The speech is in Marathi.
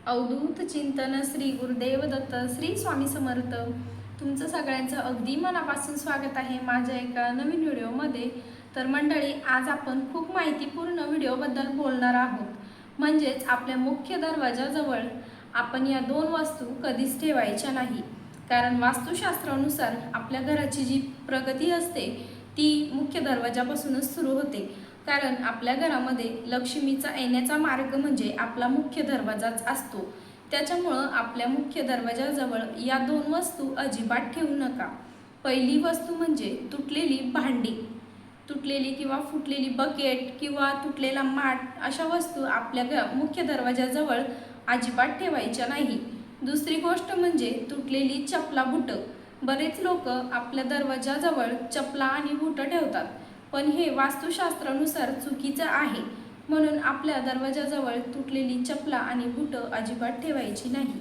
अवधूत चिंतन श्री गुरुदेव दत्त श्री स्वामी समर्थ. तुमचं सगळ्यांचं अगदी मनापासून स्वागत आहे माझ्या एका नवीन व्हिडिओमध्ये. तर मंडळी, आज आपण खूप माहितीपूर्ण व्हिडिओबद्दल बोलणार आहोत. म्हणजेच आपल्या मुख्य दरवाजाजवळ आपण या दोन वस्तू कधीच ठेवायच्या नाही. कारण वास्तुशास्त्रानुसार आपल्या घराची जी प्रगती असते ती मुख्य दरवाजापासूनच सुरू होते. कारण आपल्या घरामध्ये लक्ष्मीचा येण्याचा मार्ग म्हणजे आपला मुख्य दरवाजाच असतो. त्याच्यामुळं आपल्या मुख्य दरवाजाजवळ या दोन वस्तू अजिबात ठेवू नका. पहिली वस्तू म्हणजे तुटलेली भांडी, तुटलेली किंवा फुटलेली बकेट किंवा तुटलेला माठ, अशा वस्तू आपल्या मुख्य दरवाजाजवळ अजिबात ठेवायच्या नाही. दुसरी गोष्ट म्हणजे तुटलेली चपला बुटं. बरेच लोक आपल्या दरवाजाजवळ चपला आणि बुटं ठेवतात, पण हे वास्तुशास्त्रानुसार चुकीचं आहे. म्हणून आपल्या दरवाजाजवळ तुटलेली चपला आणि बुटं अजिबात ठेवायची नाही.